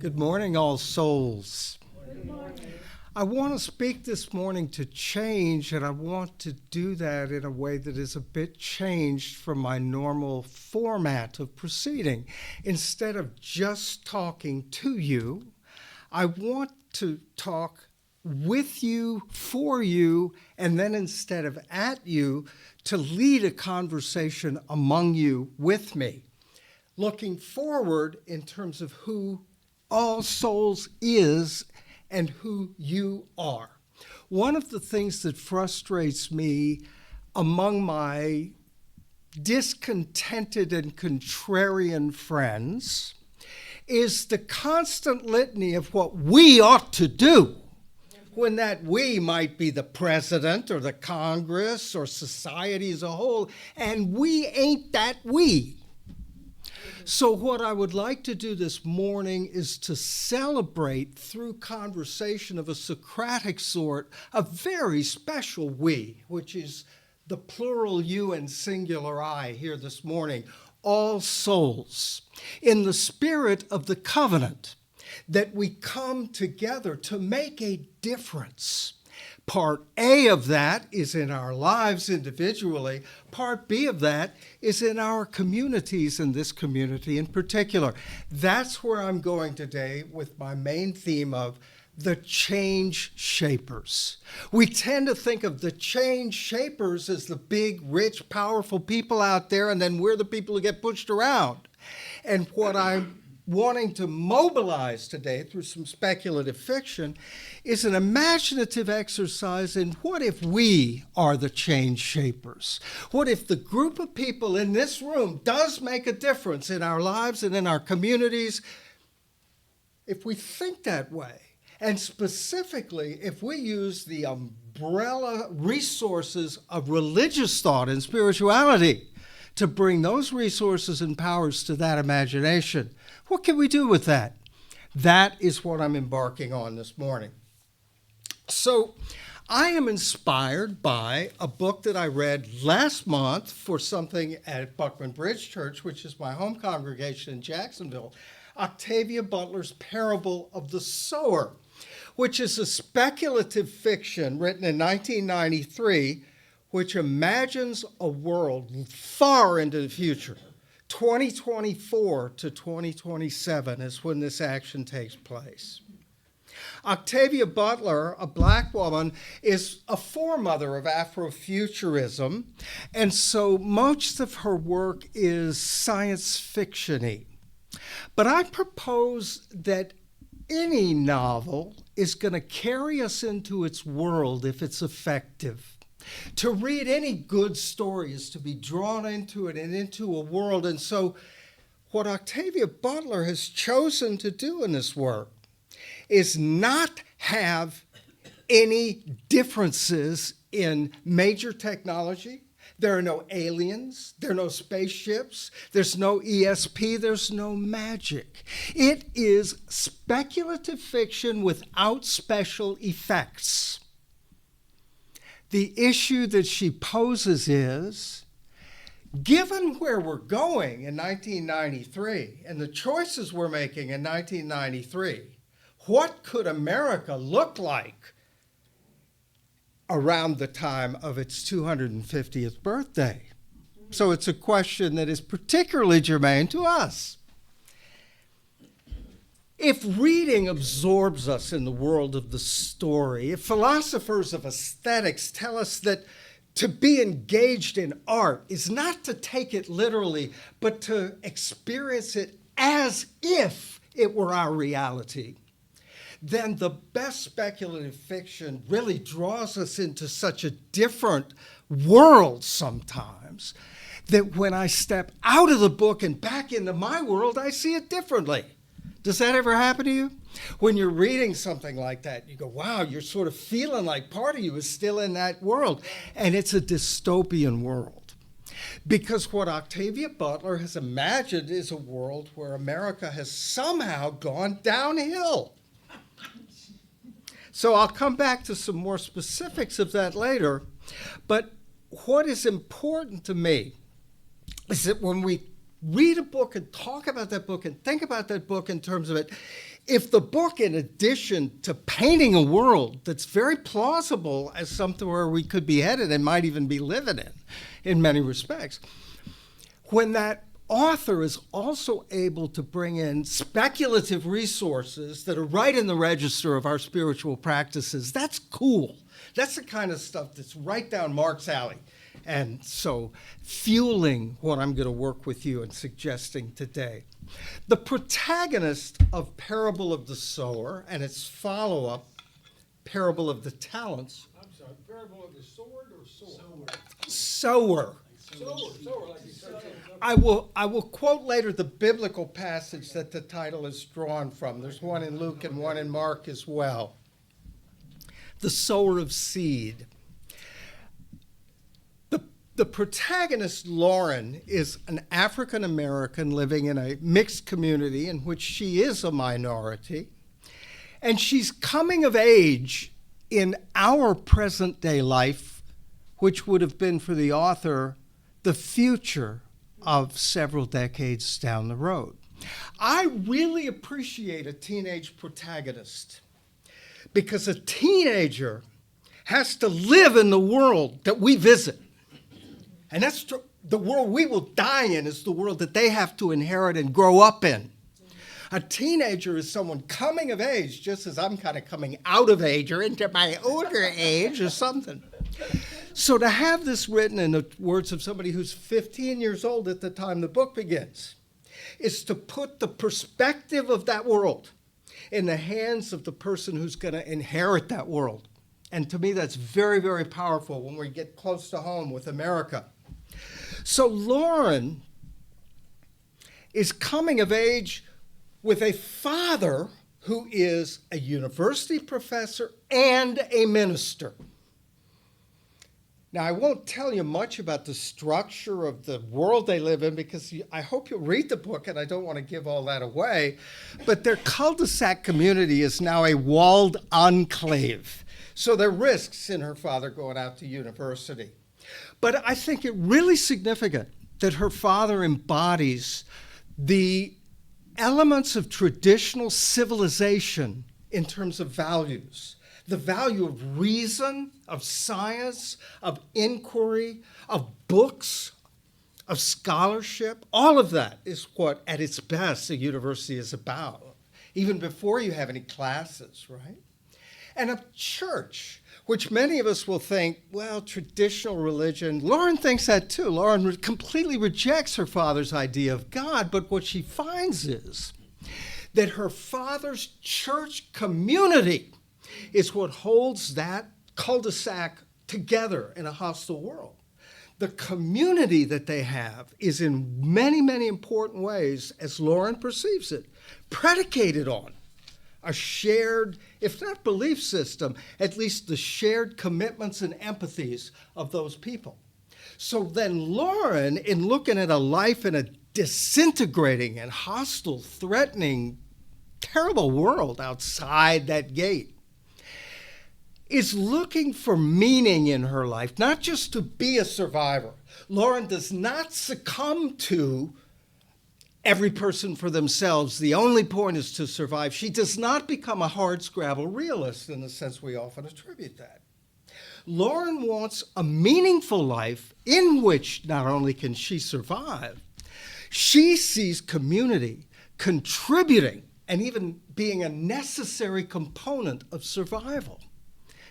Good morning, all souls. Good morning. I want to speak this morning to change, and I want to do that in a way that is a bit changed from my normal format of proceeding. Instead of just talking to you, I want to talk with you, for you, and then instead of at you, to lead a conversation among you with me, looking forward in terms of who All Souls is and who you are. One of the things that frustrates me among my discontented and contrarian friends is the constant litany of what we ought to do, when that we might be the president or the Congress or society as a whole, and we ain't that we. So what I would like to do this morning is to celebrate through conversation of a Socratic sort a very special we, which is the plural you and singular I here this morning, all souls, in the spirit of the covenant, that we come together to make a difference. Part A of that is in our lives individually. Part B of that is in our communities, and this community in particular. That's where I'm going today with my main theme of the change shapers. We tend to think of the change shapers as the big, rich, powerful people out there, and then we're the people who get pushed around. And what I'm wanting to mobilize today through some speculative fiction is an imaginative exercise in what if we are the change shapers? What if the group of people in this room does make a difference in our lives and in our communities? If we think that way, and specifically if we use the umbrella resources of religious thought and spirituality to bring those resources and powers to that imagination, what can we do with that? That is what I'm embarking on this morning. So I am inspired by a book that I read last month for something at Buckman Bridge Church, which is my home congregation in Jacksonville, Octavia Butler's Parable of the Sower, which is a speculative fiction written in 1993, which imagines a world far into the future. 2024 to 2027 is when this action takes place. Octavia Butler, a black woman, is a foremother of Afrofuturism, and so most of her work is science fiction-y. But I propose that any novel is going to carry us into its world if it's effective. To read any good story is to be drawn into it and into a world. And so what Octavia Butler has chosen to do in this work is not have any differences in major technology. There are no aliens, there are no spaceships, there's no ESP, there's no magic. It is speculative fiction without special effects. The issue that she poses is, given where we're going in 1993 and the choices we're making in 1993, what could America look like around the time of its 250th birthday? So it's a question that is particularly germane to us. If reading absorbs us in the world of the story, if philosophers of aesthetics tell us that to be engaged in art is not to take it literally, but to experience it as if it were our reality, then the best speculative fiction really draws us into such a different world sometimes that when I step out of the book and back into my world, I see it differently. Does that ever happen to you? When you're reading something like that, you go, wow, you're sort of feeling like part of you is still in that world. And it's a dystopian world. Because what Octavia Butler has imagined is a world where America has somehow gone downhill. So I'll come back to some more specifics of that later. But what is important to me is that when we read a book and talk about that book and think about that book in terms of it, if the book, in addition to painting a world that's very plausible as something where we could be headed and might even be living in many respects, when that author is also able to bring in speculative resources that are right in the register of our spiritual practices, that's cool. That's the kind of stuff that's right down Mark's alley. And so fueling what I'm going to work with you and suggesting today. The protagonist of Parable of the Sower and its follow-up, Parable of the Talents. I'm sorry, Parable of the Sword or Sower? Sower. Sower, like you said. I will quote later the biblical passage that the title is drawn from. There's one in Luke and one in Mark as well. The sower of seed. The protagonist, Lauren, is an African American living in a mixed community in which she is a minority. And she's coming of age in our present day life, which would have been for the author the future of several decades down the road. I really appreciate a teenage protagonist because a teenager has to live in the world that we visit. And that's the world we will die in is the world that they have to inherit and grow up in. A teenager is someone coming of age, just as I'm kind of coming out of age or into my older age or something. So to have this written in the words of somebody who's 15 years old at the time the book begins is to put the perspective of that world in the hands of the person who's going to inherit that world. And to me, that's very, very powerful when we get close to home with America. So Lauren is coming of age with a father who is a university professor and a minister. Now, I won't tell you much about the structure of the world they live in because I hope you'll read the book, and I don't want to give all that away. But their cul-de-sac community is now a walled enclave. So there are risks in her father going out to university. But I think it really significant that her father embodies the elements of traditional civilization in terms of values. The value of reason, of science, of inquiry, of books, of scholarship. All of that is what, at its best, a university is about, even before you have any classes, right? And a church, which many of us will think, well, traditional religion. Lauren thinks that too. Lauren completely rejects her father's idea of God, but what she finds is that her father's church community is what holds that cul-de-sac together in a hostile world. The community that they have is in many, many important ways, as Lauren perceives it, predicated on a shared, if not belief system, at least the shared commitments and empathies of those people. So then Lauren, in looking at a life in a disintegrating and hostile, threatening, terrible world outside that gate, is looking for meaning in her life, not just to be a survivor. Lauren does not succumb to every person for themselves. The only point is to survive. She does not become a hardscrabble realist in the sense we often attribute that. Lauren wants a meaningful life in which not only can she survive, she sees community contributing and even being a necessary component of survival.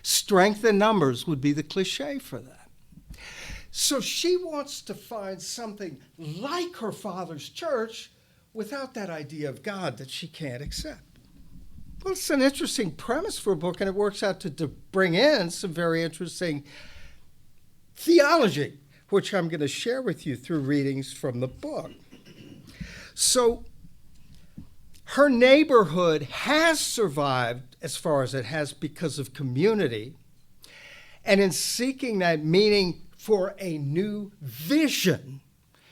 Strength in numbers would be the cliche for that. So she wants to find something like her father's church without that idea of God that she can't accept. Well, it's an interesting premise for a book, and it works out to bring in some very interesting theology, which I'm going to share with you through readings from the book. So her neighborhood has survived as far as it has because of community. And in seeking that meaning for a new vision,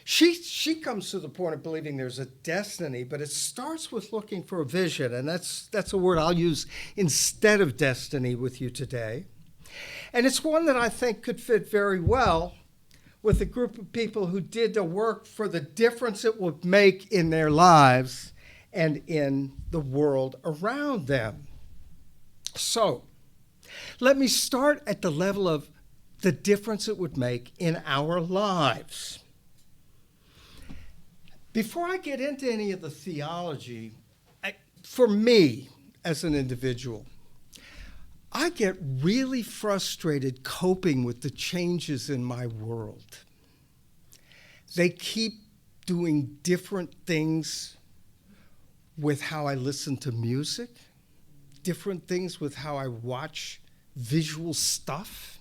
she comes to the point of believing there's a destiny, but it starts with looking for a vision. And that's a word I'll use instead of destiny with you today. And it's one that I think could fit very well with a group of people who did the work for the difference it would make in their lives and in the world around them. So, let me start at the level of the difference it would make in our lives. Before I get into any of the theology, for me as an individual, I get really frustrated coping with the changes in my world. They keep doing different things with how I listen to music, different things with how I watch visual stuff,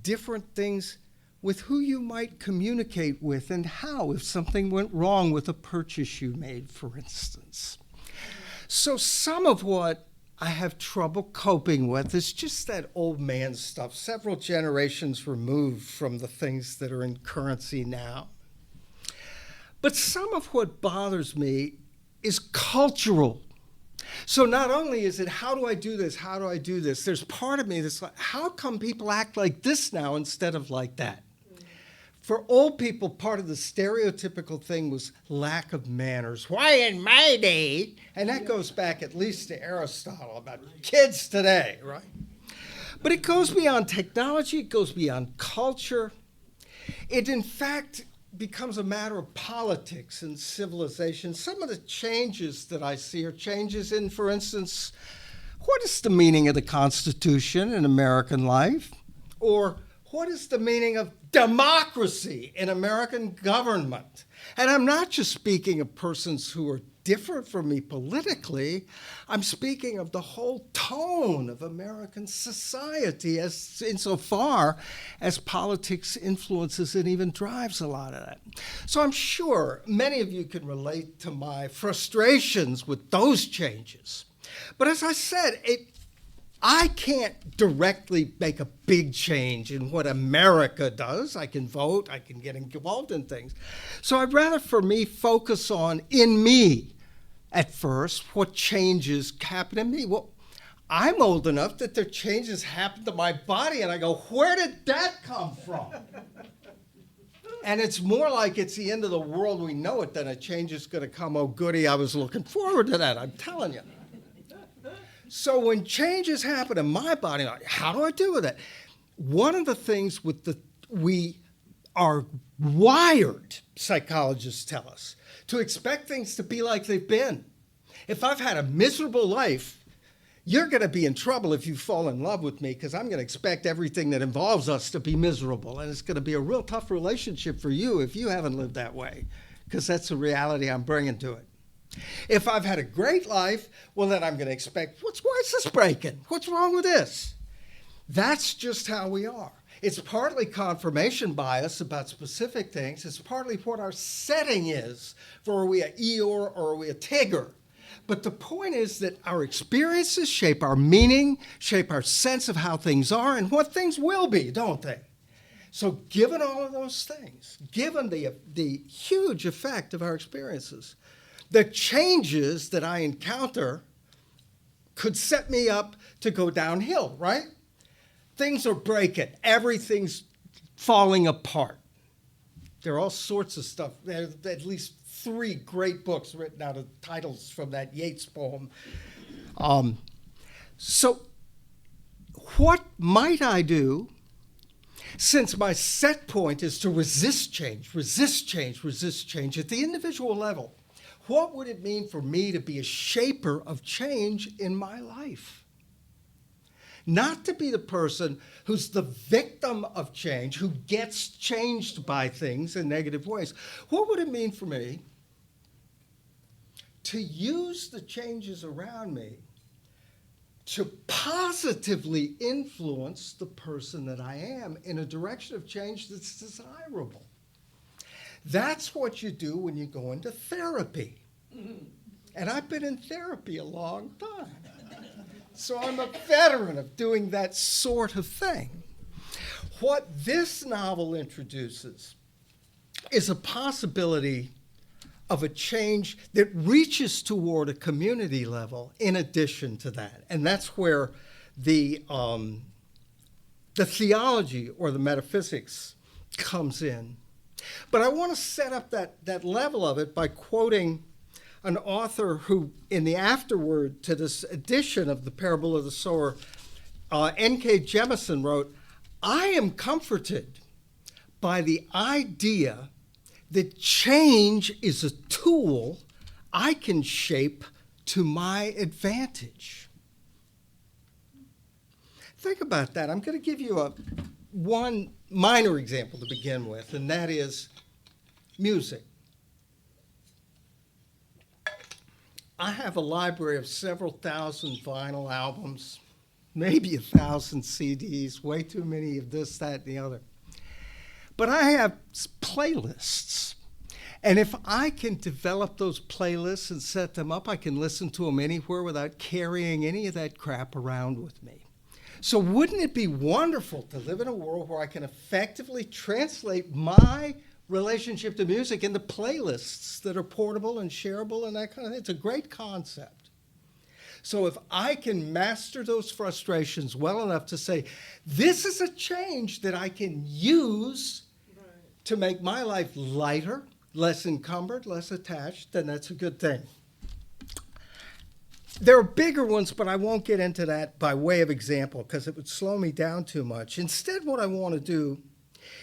different things with who you might communicate with and how, if something went wrong with a purchase you made, for instance. So some of what I have trouble coping with is just that old man stuff, several generations removed from the things that are in currency now. But some of what bothers me is cultural. So not only is it, how do I do this? How do I do this? There's part of me that's like, how come people act like this now instead of like that? For old people, part of the stereotypical thing was lack of manners. Why, in my day? And that goes back at least to Aristotle about kids today, right? But it goes beyond technology. It goes beyond culture. It, in fact, becomes a matter of politics and civilization. Some of the changes that I see are changes in, for instance, what is the meaning of the Constitution in American life? Or what is the meaning of democracy in American government? And I'm not just speaking of persons who are different from me politically. I'm speaking of the whole tone of American society as insofar as politics influences and even drives a lot of that. So I'm sure many of you can relate to my frustrations with those changes. But as I said, I can't directly make a big change in what America does. I can vote, I can get involved in things. So I'd rather, for me, focus on, in me, at first, what changes happen in me. Well, I'm old enough that the changes happen to my body, and I go, where did that come from? And it's more like it's the end of the world we know it than a change is going to come. Oh, goody, I was looking forward to that, I'm telling you. So when changes happen in my body, how do I deal with it? One of the things we are wired, psychologists tell us, to expect things to be like they've been. If I've had a miserable life, you're going to be in trouble if you fall in love with me, because I'm going to expect everything that involves us to be miserable. And it's going to be a real tough relationship for you if you haven't lived that way, because that's the reality I'm bringing to it. If I've had a great life, well, then I'm going to expect, why is this breaking? What's wrong with this? That's just how we are. It's partly confirmation bias about specific things. It's partly what our setting is. For are we a Eeyore or are we a Tigger? But the point is that our experiences shape our meaning, shape our sense of how things are and what things will be, don't they? So given all of those things, given the huge effect of our experiences, the changes that I encounter could set me up to go downhill, right? Things are breaking. Everything's falling apart. There are all sorts of stuff. There's at least 3 great books written out of titles from that Yeats poem. So what might I do, since my set point is to resist change at the individual level? What would it mean for me to be a shaper of change in my life? Not to be the person who's the victim of change, who gets changed by things in negative ways. What would it mean for me to use the changes around me to positively influence the person that I am in a direction of change that's desirable? That's what you do when you go into therapy. And I've been in therapy a long time. So I'm a veteran of doing that sort of thing. What this novel introduces is a possibility of a change that reaches toward a community level in addition to that. And that's where the theology or the metaphysics comes in. But I want to set up that level of it by quoting an author who, in the afterword to this edition of the Parable of the Sower, N.K. Jemisin wrote, "I am comforted by the idea that change is a tool I can shape to my advantage." Think about that. I'm going to give you one minor example to begin with, and that is music. I have a library of several thousand vinyl albums, maybe 1,000 CDs, way too many of this, that, and the other. But I have playlists. And if I can develop those playlists and set them up, I can listen to them anywhere without carrying any of that crap around with me. So wouldn't it be wonderful to live in a world where I can effectively translate my relationship to music into playlists that are portable and shareable and that kind of thing? It's a great concept. So if I can master those frustrations well enough to say, this is a change that I can use to make my life lighter, less encumbered, less attached, then that's a good thing. There are bigger ones, but I won't get into that by way of example because it would slow me down too much. Instead, what I want to do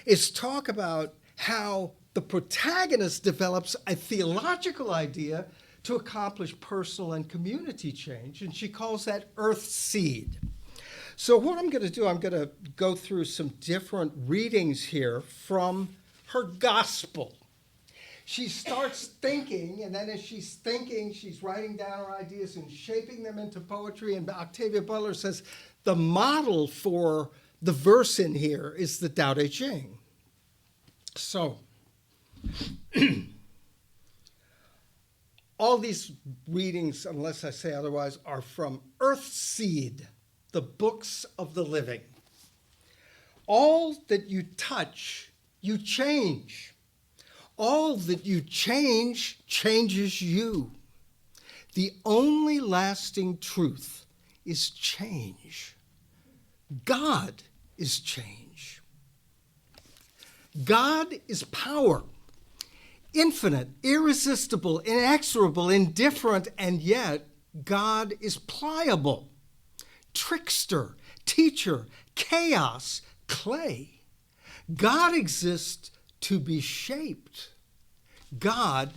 is talk about how the protagonist develops a theological idea to accomplish personal and community change, and she calls that earth seed. So what I'm going to do, I'm going to go through some different readings here from her gospel. She starts thinking, and then as she's thinking, she's writing down her ideas and shaping them into poetry, and Octavia Butler says the model for the verse in here is the Tao Te Ching. So, all these readings, unless I say otherwise, are from Earthseed, the books of the living. All that you touch, you change. All that you change changes you. The only lasting truth is change. God is change. God is power, infinite, irresistible, inexorable, indifferent, and yet God is pliable, trickster, teacher, chaos, clay. God exists to be shaped. God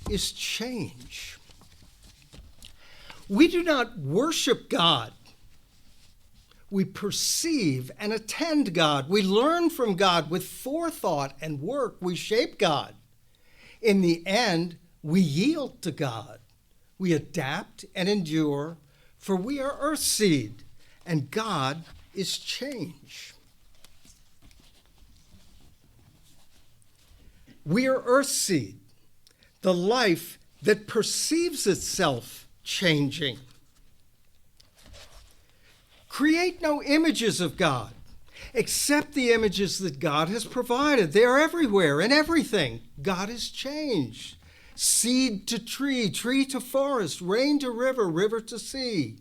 is change. We do not worship God. We perceive and attend God. We learn from God with forethought and work. We shape God. In the end, we yield to God. We adapt and endure, for we are earthseed, and God is change. We are earthseed, the life that perceives itself changing. Create no images of God, except the images that God has provided. They are everywhere, in everything. God is change. Seed to tree, tree to forest, rain to river, river to sea.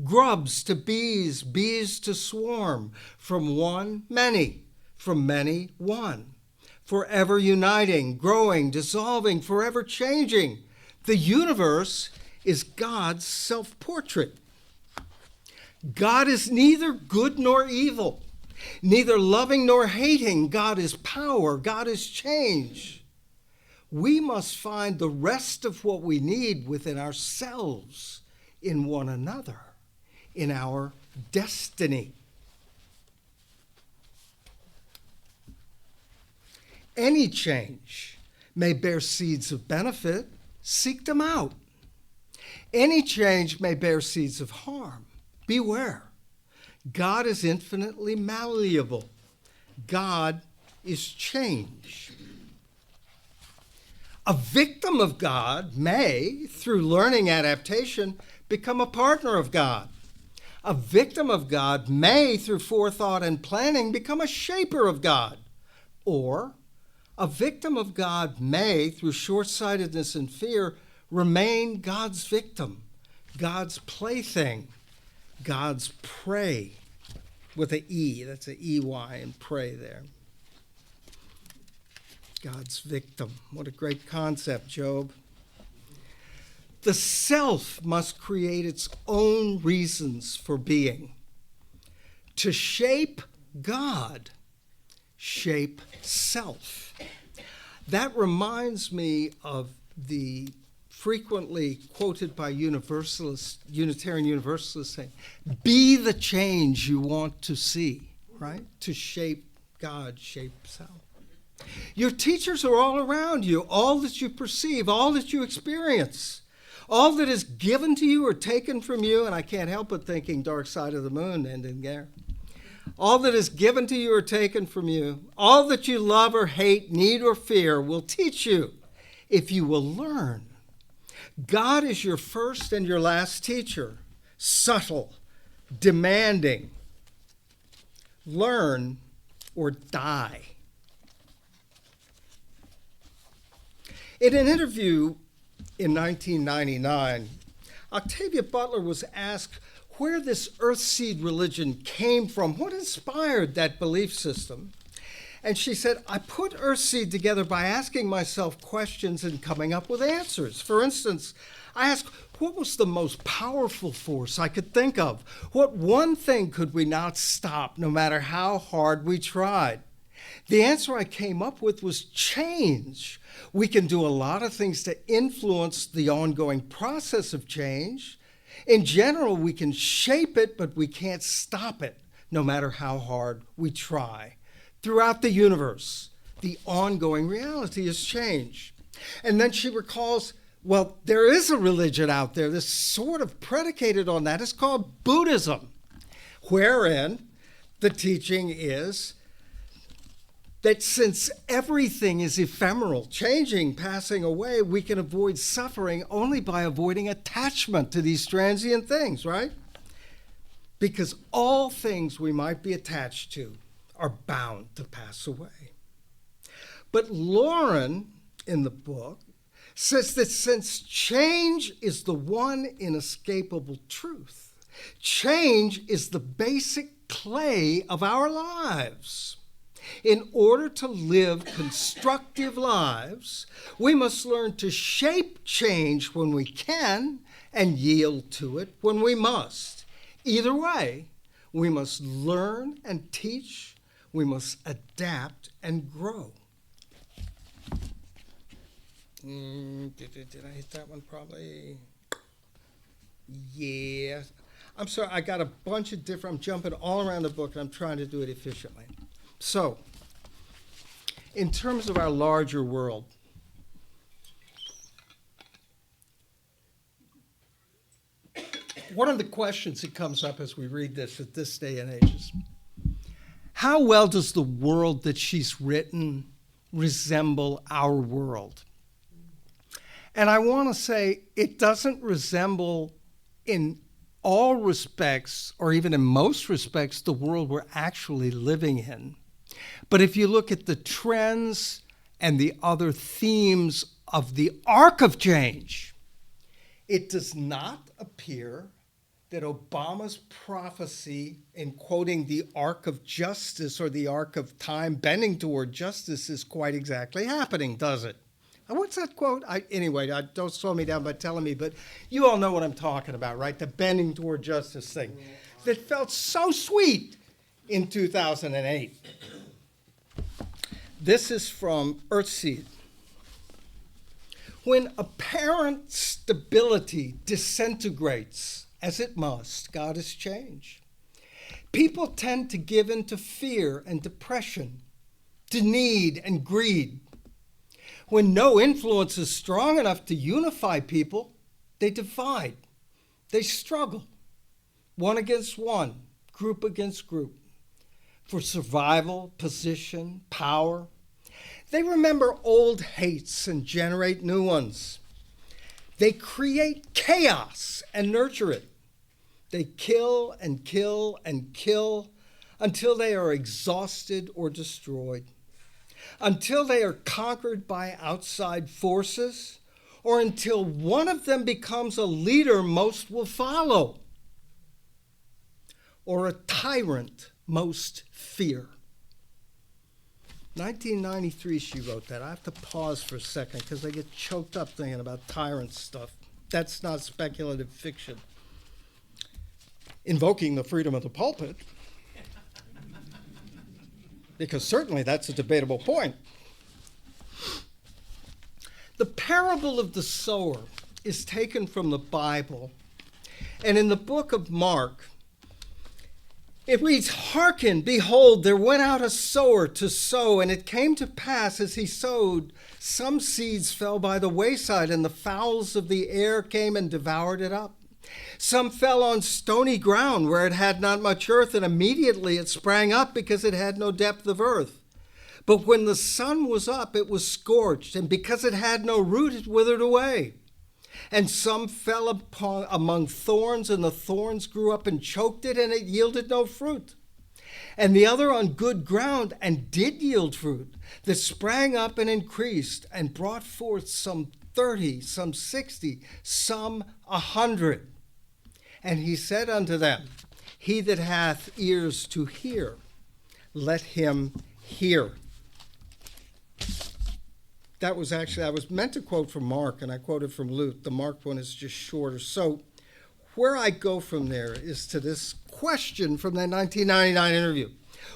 Grubs to bees, bees to swarm. From one, many. From many, one. Forever uniting, growing, dissolving, forever changing. The universe is God's self-portrait. God is neither good nor evil, neither loving nor hating. God is power. God is change. We must find the rest of what we need within ourselves, in one another, in our destiny. Any change may bear seeds of benefit. Seek them out. Any change may bear seeds of harm. Beware. God is infinitely malleable. God is change. A victim of God may, through learning adaptation, become a partner of God. A victim of God may, through forethought and planning, become a shaper of God. Or a victim of God may, through short-sightedness and fear, remain God's victim, God's plaything, God's prey, with an E. That's an E-Y in prey there. God's victim. What a great concept, Job. The self must create its own reasons for being. To shape God, shape self. That reminds me of the frequently quoted by Universalist, Unitarian Universalists saying, be the change you want to see, right? To shape God, shape self. Your teachers are all around you, all that you perceive, all that you experience, all that is given to you or taken from you, and I can't help but thinking Dark Side of the Moon ending there. All that is given to you or taken from you, all that you love or hate, need or fear will teach you if you will learn. God is your first and your last teacher, subtle, demanding. Learn or die. In an interview in 1999, Octavia Butler was asked where this earthseed religion came from, what inspired that belief system. And she said, I put earthseed together by asking myself questions and coming up with answers. For instance, I asked, what was the most powerful force I could think of? What one thing could we not stop, no matter how hard we tried? The answer I came up with was change. We can do a lot of things to influence the ongoing process of change. In general, we can shape it, but we can't stop it, no matter how hard we try. Throughout the universe, the ongoing reality is change. And then she recalls, well, there is a religion out there that's sort of predicated on that. It's called Buddhism, wherein the teaching is that since everything is ephemeral, changing, passing away, we can avoid suffering only by avoiding attachment to these transient things, right? Because all things we might be attached to are bound to pass away. But Lauren, in the book, says that since change is the one inescapable truth, change is the basic clay of our lives. In order to live constructive lives, we must learn to shape change when we can and yield to it when we must. Either way, we must learn and teach. We must adapt and grow. Did I hit that one probably? Yeah. I'm sorry, I got a bunch of different, I'm jumping all around the book and I'm trying to do it efficiently. So, in terms of our larger world, one of the questions that comes up as we read this at this day and age is, how well does the world that she's written resemble our world? And I want to say it doesn't resemble in all respects, or even in most respects, the world we're actually living in. But if you look at the trends and the other themes of the arc of change, it does not appear that Obama's prophecy in quoting the arc of justice or the arc of time bending toward justice is quite exactly happening, does it? What's that quote? Anyway, don't slow me down by telling me, but you all know what I'm talking about, right? The bending toward justice thing that felt so sweet in 2008. This is from Earthseed. When apparent stability disintegrates, as it must, God is change. People tend to give in to fear and depression, to need and greed. When no influence is strong enough to unify people, they divide. They struggle, one against one, group against group, for survival, position, power. They remember old hates and generate new ones. They create chaos and nurture it. They kill and kill and kill until they are exhausted or destroyed, until they are conquered by outside forces, or until one of them becomes a leader most will follow, or a tyrant most fear. 1993 she wrote that. I have to pause for a second because I get choked up thinking about tyrant stuff. That's not speculative fiction. Invoking the freedom of the pulpit, because certainly that's a debatable point. The parable of the sower is taken from the Bible, and in the book of Mark, it reads, "Hearken, behold, there went out a sower to sow, and it came to pass as he sowed, some seeds fell by the wayside, and the fowls of the air came and devoured it up. Some fell on stony ground where it had not much earth, and immediately it sprang up because it had no depth of earth. But when the sun was up, it was scorched, and because it had no root, it withered away. And some fell among thorns, and the thorns grew up and choked it, and it yielded no fruit. And the other on good ground, and did yield fruit, that sprang up and increased, and brought forth some 30, some 60, some 100. And he said unto them, He that hath ears to hear, let him hear." That was I was meant to quote from Mark, and I quoted from Luke. The Mark one is just shorter. So where I go from there is to this question from that 1999 interview.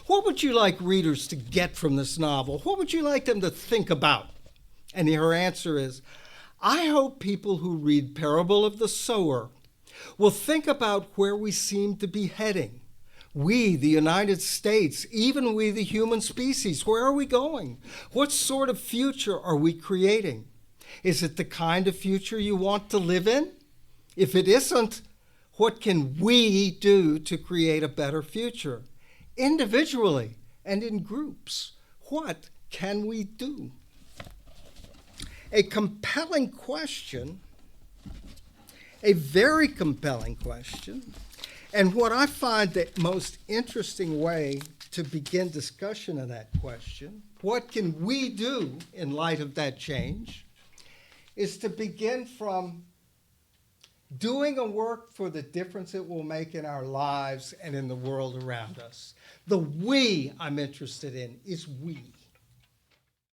What would you like readers to get from this novel? What would you like them to think about? And her answer is, I hope people who read Parable of the Sower will think about where we seem to be heading. We, the United States, even we, the human species, where are we going? What sort of future are we creating? Is it the kind of future you want to live in? If it isn't, what can we do to create a better future? Individually and in groups, what can we do? A compelling question, a very compelling question. And what I find the most interesting way to begin discussion of that question, what can we do in light of that change, is to begin from doing a work for the difference it will make in our lives and in the world around us. The we I'm interested in is we.